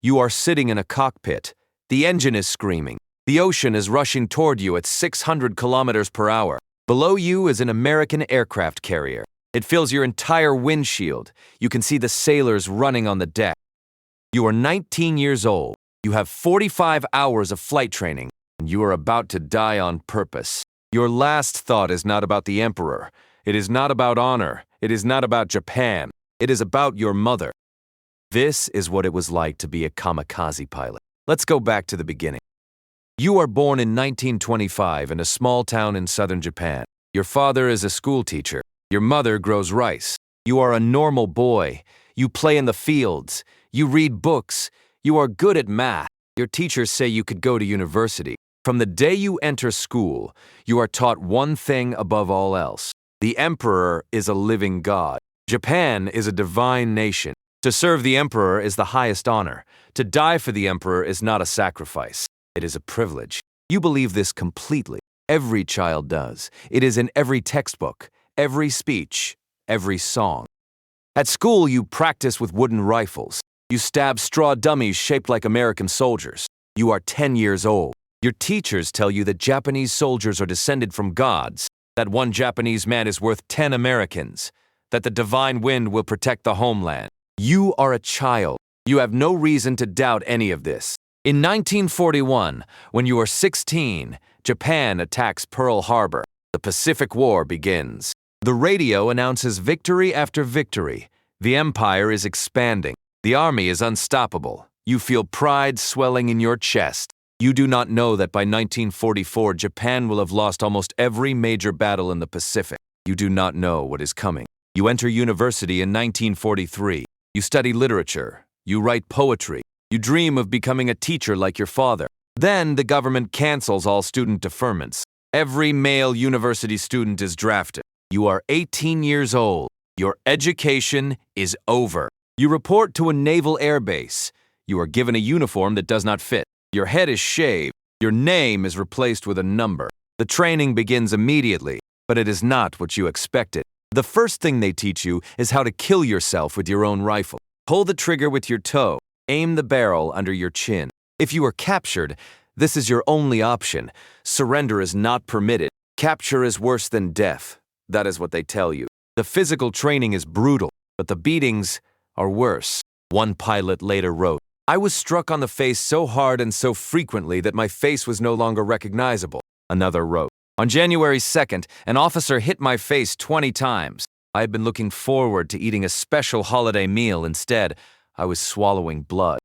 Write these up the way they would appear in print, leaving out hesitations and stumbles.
You are sitting in a cockpit. The engine is screaming. The ocean is rushing toward you at 600 kilometers per hour. Below you is an American aircraft carrier. It fills your entire windshield. You can see the sailors running on the deck. You are 19 years old. You have 45 hours of flight training, and you are about to die on purpose. Your last thought is not about the emperor. It is not about honor. It is not about Japan. It is about your mother. This is what it was like to be a kamikaze pilot. Let's go back to the beginning. You are born in 1925 in a small town in southern Japan. Your father is a school teacher. Your mother grows rice. You are a normal boy. You play in the fields. You read books. You are good at math. Your teachers say you could go to university. From the day you enter school, you are taught one thing above all else. The emperor is a living god. Japan is a divine nation. To serve the emperor is the highest honor. To die for the emperor is not a sacrifice. It is a privilege. You believe this completely. Every child does. It is in every textbook, every speech, every song. At school, you practice with wooden rifles. You stab straw dummies shaped like American soldiers. You are 10 years old. Your teachers tell you that Japanese soldiers are descended from gods, that one Japanese man is worth 10 Americans, that the divine wind will protect the homeland. You are a child. You have no reason to doubt any of this. In 1941, when you are 16, Japan attacks Pearl Harbor. The Pacific War begins. The radio announces victory after victory. The empire is expanding. The army is unstoppable. You feel pride swelling in your chest. You do not know that by 1944, Japan will have lost almost every major battle in the Pacific. You do not know what is coming. You enter university in 1943. You study literature. You write poetry. You dream of becoming a teacher like your father. Then the government cancels all student deferments. Every male university student is drafted. You are 18 years old. Your education is over. You report to a naval airbase. You are given a uniform that does not fit. Your head is shaved. Your name is replaced with a number. The training begins immediately, but it is not what you expected. The first thing they teach you is how to kill yourself with your own rifle. Pull the trigger with your toe. Aim the barrel under your chin. If you are captured, this is your only option. Surrender is not permitted. Capture is worse than death. That is what they tell you. The physical training is brutal, but the beatings are worse. One pilot later wrote, "I was struck on the face so hard and so frequently that my face was no longer recognizable." Another wrote, "On January 2nd, an officer hit my face 20 times. I had been looking forward to eating a special holiday meal. Instead, I was swallowing blood."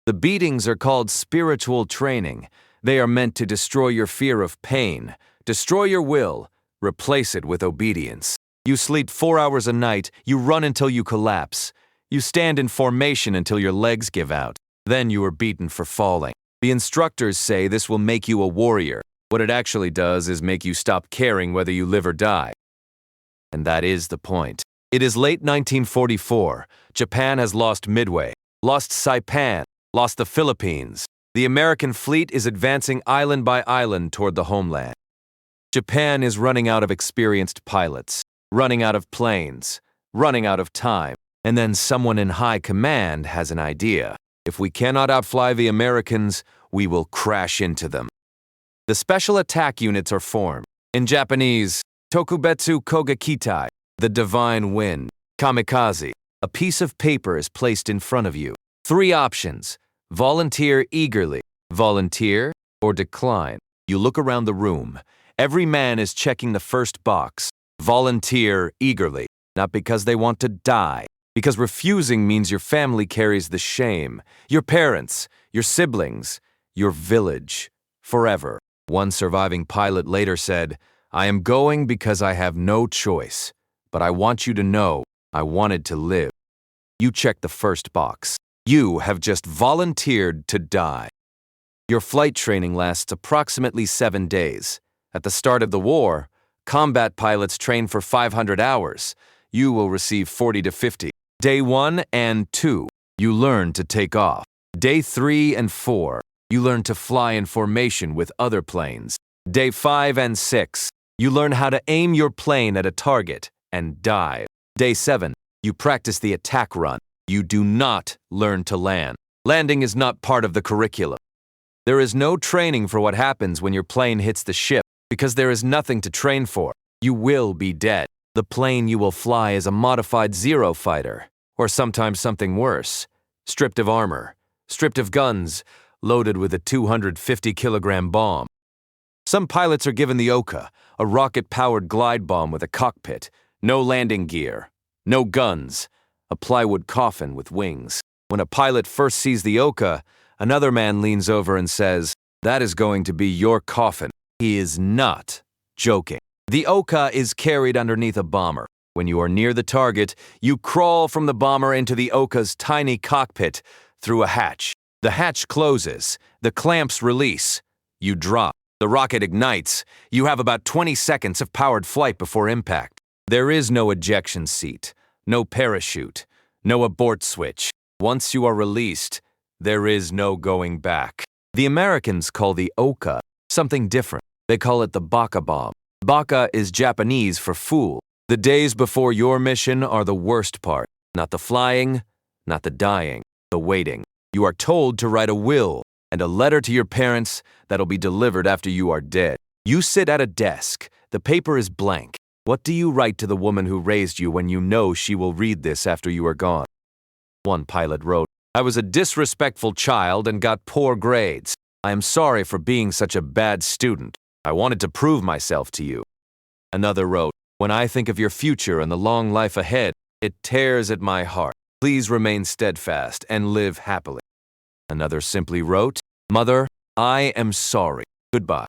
The beatings are called spiritual training. They are meant to destroy your fear of pain, destroy your will, replace it with obedience. You sleep 4 hours a night, you run until you collapse. You stand in formation until your legs give out. Then you are beaten for falling. The instructors say this will make you a warrior. What it actually does is make you stop caring whether you live or die. And that is the point. It is late 1944. Japan has lost Midway, lost Saipan, lost the Philippines. The American fleet is advancing island by island toward the homeland. Japan is running out of experienced pilots, running out of planes, running out of time. And then someone in high command has an idea. If we cannot outfly the Americans, we will crash into them. The special attack units are formed. In Japanese, Tokubetsu Kogakitai, the divine wind. Kamikaze, a piece of paper is placed in front of you. 3 options: volunteer eagerly, volunteer, or decline. You look around the room. Every man is checking the first box. Volunteer eagerly, not because they want to die, because refusing means your family carries the shame, your parents, your siblings, your village, forever. One surviving pilot later said, "I am going because I have no choice, but I want you to know I wanted to live." You check the first box. You have just volunteered to die. Your flight training lasts approximately 7 days. At the start of the war, combat pilots train for 500 hours. You will receive 40 to 50. Day 1 and 2, you learn to take off. Day 3 and 4, you learn to fly in formation with other planes. Day 5 and 6, you learn how to aim your plane at a target and dive. Day 7, you practice the attack run. You do not learn to land. Landing is not part of the curriculum. There is no training for what happens when your plane hits the ship because there is nothing to train for. You will be dead. The plane you will fly is a modified Zero fighter, or sometimes something worse, stripped of armor, stripped of guns, loaded with a 250-kilogram bomb. Some pilots are given the Oka, a rocket-powered glide bomb with a cockpit, no landing gear, no guns, a plywood coffin with wings. When a pilot first sees the Oka, another man leans over and says, "That is going to be your coffin." He is not joking. The Oka is carried underneath a bomber. When you are near the target, you crawl from the bomber into the Oka's tiny cockpit through a hatch. The hatch closes, the clamps release. You drop. The rocket ignites. You have about 20 seconds of powered flight before impact. There is no ejection seat, no parachute, no abort switch. Once you are released, there is no going back. The Americans call the Oka something different. They call it the Baka bomb. Baka is Japanese for fool. The days before your mission are the worst part. Not the flying, not the dying, the waiting. You are told to write a will and a letter to your parents that'll be delivered after you are dead. You sit at a desk. The paper is blank. What do you write to the woman who raised you when you know she will read this after you are gone? One pilot wrote, "I was a disrespectful child and got poor grades. I am sorry for being such a bad student. I wanted to prove myself to you." Another wrote, "When I think of your future and the long life ahead, it tears at my heart. Please remain steadfast and live happily." Another simply wrote, "Mother, I am sorry. Goodbye."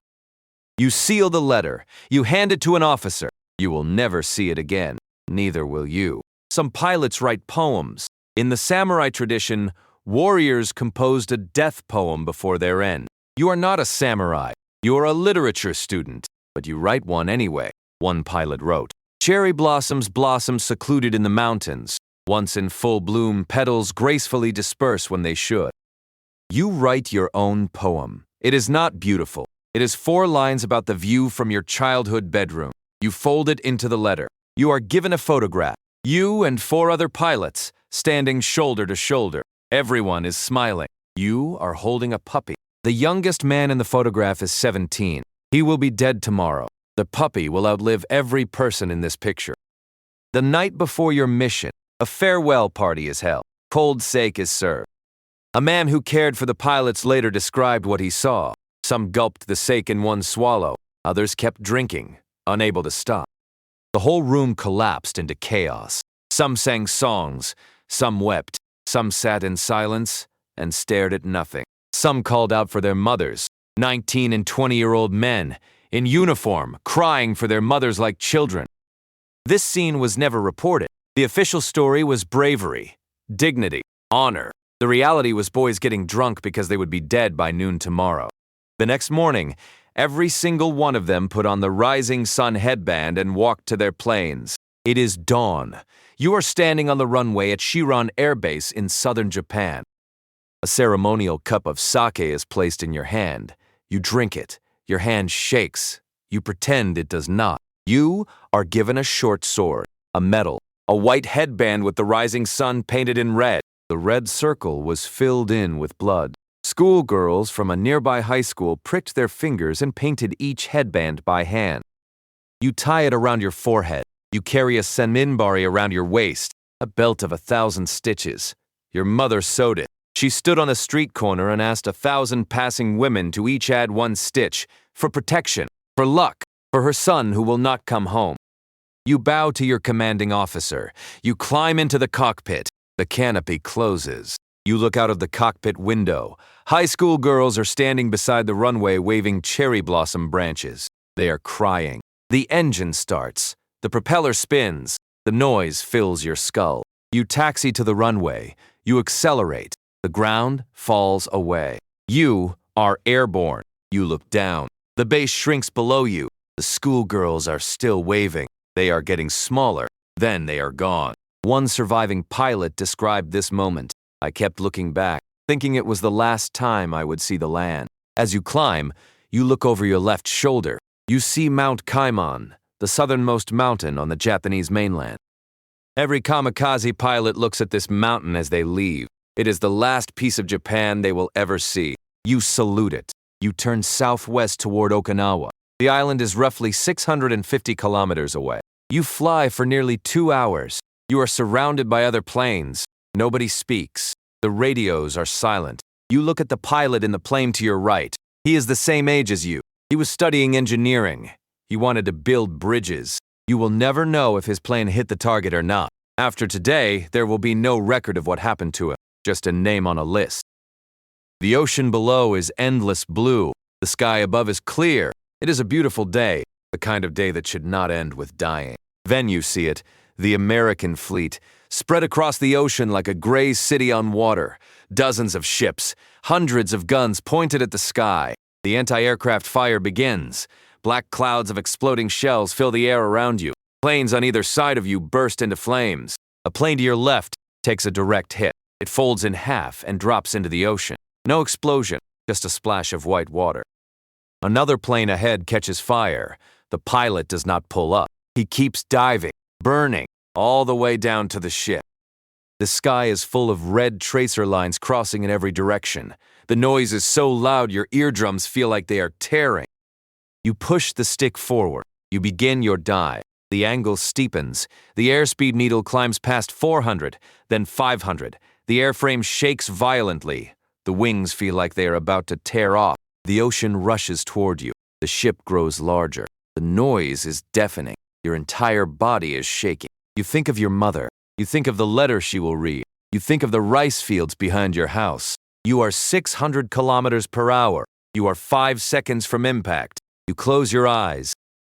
You seal the letter. You hand it to an officer. You will never see it again. Neither will you. Some pilots write poems. In the samurai tradition, warriors composed a death poem before their end. You are not a samurai. You are a literature student, but you write one anyway. One pilot wrote, "Cherry blossoms blossom secluded in the mountains. Once in full bloom, petals gracefully disperse when they should." You write your own poem. It is not beautiful. It is 4 lines about the view from your childhood bedroom. You fold it into the letter. You are given a photograph. You and 4 other pilots, standing shoulder to shoulder. Everyone is smiling. You are holding a puppy. The youngest man in the photograph is 17. He will be dead tomorrow. The puppy will outlive every person in this picture. The night before your mission, a farewell party is held. Cold sake is served. A man who cared for the pilots later described what he saw. Some gulped the sake in one swallow. Others kept drinking, unable to stop. The whole room collapsed into chaos. Some sang songs, some wept, some sat in silence and stared at nothing. Some called out for their mothers, 19 and 20-year-old men, in uniform, crying for their mothers like children. This scene was never reported. The official story was bravery, dignity, honor. The reality was boys getting drunk because they would be dead by noon tomorrow. The next morning, every single one of them put on the rising sun headband and walked to their planes. It is dawn. You are standing on the runway at Shiran Air Base in southern Japan. A ceremonial cup of sake is placed in your hand. You drink it. Your hand shakes. You pretend it does not. You are given a short sword, a medal, a white headband with the rising sun painted in red. The red circle was filled in with blood. Schoolgirls from a nearby high school pricked their fingers and painted each headband by hand. You tie it around your forehead. You carry a senminbari around your waist, a belt of 1,000 stitches. Your mother sewed it. She stood on a street corner and asked 1,000 passing women to each add 1 stitch, for protection, for luck, for her son who will not come home. You bow to your commanding officer. You climb into the cockpit. The canopy closes. You look out of the cockpit window. High school girls are standing beside the runway waving cherry blossom branches. They are crying. The engine starts. The propeller spins. The noise fills your skull. You taxi to the runway. You accelerate. The ground falls away. You are airborne. You look down. The base shrinks below you. The schoolgirls are still waving. They are getting smaller. Then they are gone. One surviving pilot described this moment. "I kept looking back, thinking it was the last time I would see the land." As you climb, you look over your left shoulder. You see Mount Kaimon, the southernmost mountain on the Japanese mainland. Every kamikaze pilot looks at this mountain as they leave. It is the last piece of Japan they will ever see. You salute it. You turn southwest toward Okinawa. The island is roughly 650 kilometers away. You fly for nearly 2 hours. You are surrounded by other planes. Nobody speaks. The radios are silent. You look at the pilot in the plane to your right. He is the same age as you. He was studying engineering. He wanted to build bridges. You will never know if his plane hit the target or not. After today, there will be no record of what happened to him, just a name on a list. The ocean below is endless blue. The sky above is clear. It is a beautiful day, the kind of day that should not end with dying. Then you see it, the American fleet, spread across the ocean like a gray city on water. Dozens of ships, hundreds of guns pointed at the sky. The anti-aircraft fire begins. Black clouds of exploding shells fill the air around you. Planes on either side of you burst into flames. A plane to your left takes a direct hit. It folds in half and drops into the ocean. No explosion, just a splash of white water. Another plane ahead catches fire. The pilot does not pull up. He keeps diving, burning, all the way down to the ship. The sky is full of red tracer lines crossing in every direction. The noise is so loud your eardrums feel like they are tearing. You push the stick forward. You begin your dive. The angle steepens. The airspeed needle climbs past 400, then 500. The airframe shakes violently. The wings feel like they are about to tear off. The ocean rushes toward you. The ship grows larger. The noise is deafening. Your entire body is shaking. You think of your mother. You think of the letter she will read. You think of the rice fields behind your house. You are 600 kilometers per hour. You are 5 seconds from impact. You close your eyes.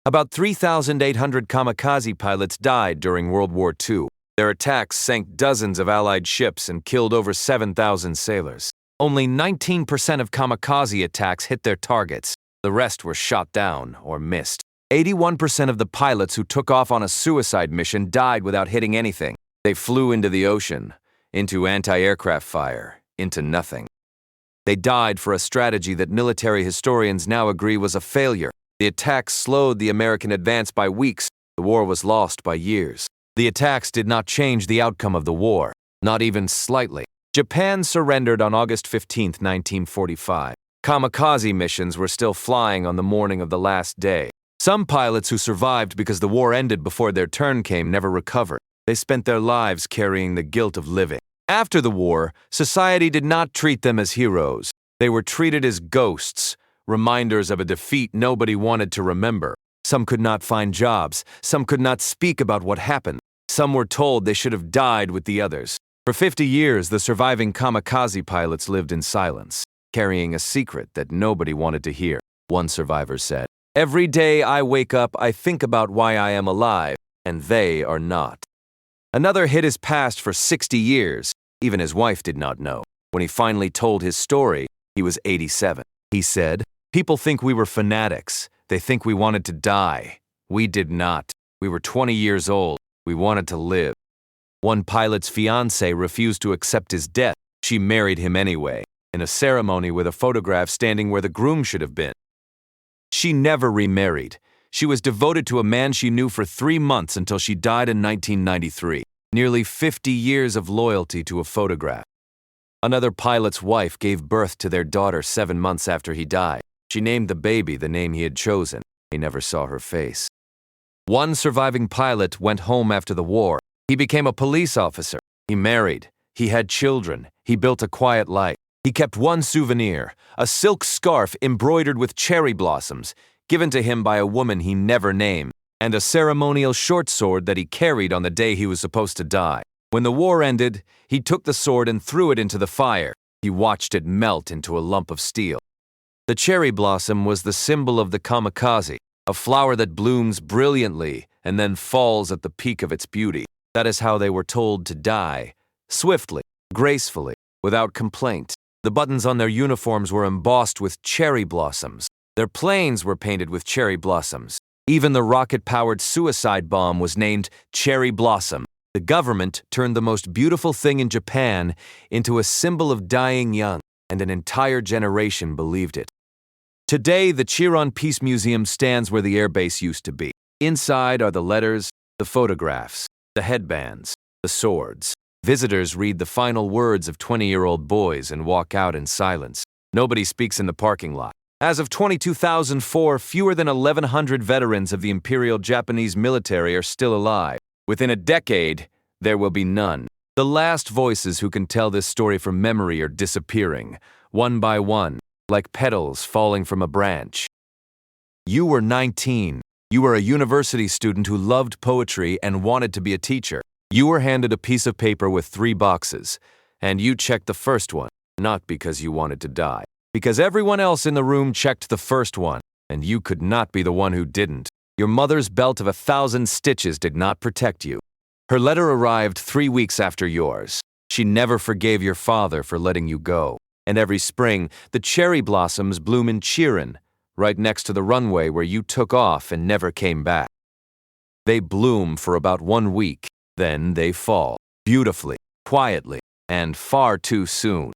About 3,800 kamikaze pilots died during World War II. Their attacks sank dozens of Allied ships and killed over 7,000 sailors. Only 19% of kamikaze attacks hit their targets. The rest were shot down or missed. 81% of the pilots who took off on a suicide mission died without hitting anything. They flew into the ocean, into anti-aircraft fire, into nothing. They died for a strategy that military historians now agree was a failure. The attacks slowed the American advance by weeks. The war was lost by years. The attacks did not change the outcome of the war, not even slightly. Japan surrendered on August 15, 1945. Kamikaze missions were still flying on the morning of the last day. Some pilots who survived because the war ended before their turn came never recovered. They spent their lives carrying the guilt of living. After the war, society did not treat them as heroes. They were treated as ghosts, reminders of a defeat nobody wanted to remember. Some could not find jobs. Some could not speak about what happened. Some were told they should have died with the others. For 50 years, the surviving kamikaze pilots lived in silence, carrying a secret that nobody wanted to hear. One survivor said, "Every day I wake up, I think about why I am alive, and they are not." Another hid his past for 60 years. Even his wife did not know. When he finally told his story, he was 87. He said, "People think we were fanatics. They think we wanted to die. We did not. We were 20 years old. We wanted to live." One pilot's fiancée refused to accept his death. She married him anyway, in a ceremony with a photograph standing where the groom should have been. She never remarried. She was devoted to a man she knew for 3 months until she died in 1993. Nearly 50 years of loyalty to a photograph. Another pilot's wife gave birth to their daughter 7 months after he died. She named the baby the name he had chosen. He never saw her face. One surviving pilot went home after the war. He became a police officer. He married. He had children. He built a quiet life. He kept one souvenir, a silk scarf embroidered with cherry blossoms, given to him by a woman he never named, and a ceremonial short sword that he carried on the day he was supposed to die. When the war ended, he took the sword and threw it into the fire. He watched it melt into a lump of steel. The cherry blossom was the symbol of the kamikaze, a flower that blooms brilliantly and then falls at the peak of its beauty. That is how they were told to die, swiftly, gracefully, without complaint. The buttons on their uniforms were embossed with cherry blossoms. Their planes were painted with cherry blossoms. Even the rocket-powered suicide bomb was named Cherry Blossom. The government turned the most beautiful thing in Japan into a symbol of dying young, and an entire generation believed it. Today, the Chiron Peace Museum stands where the airbase used to be. Inside are the letters, the photographs, The headbands, the swords. Visitors read the final words of 20-year-old boys and walk out in silence. Nobody speaks in the parking lot. As of 2004, fewer than 1,100 veterans of the Imperial Japanese military are still alive. Within a decade, there will be none. The last voices who can tell this story from memory are disappearing, one by one, like petals falling from a branch. You were 19. You were a university student who loved poetry and wanted to be a teacher. You were handed a piece of paper with 3 boxes, and you checked the first one, not because you wanted to die, because everyone else in the room checked the first one, and you could not be the one who didn't. Your mother's belt of 1,000 stitches did not protect you. Her letter arrived 3 weeks after yours. She never forgave your father for letting you go. And every spring, the cherry blossoms bloom in Chirin, right next to the runway where you took off and never came back. They bloom for about 1 week, then they fall, beautifully, quietly, and far too soon.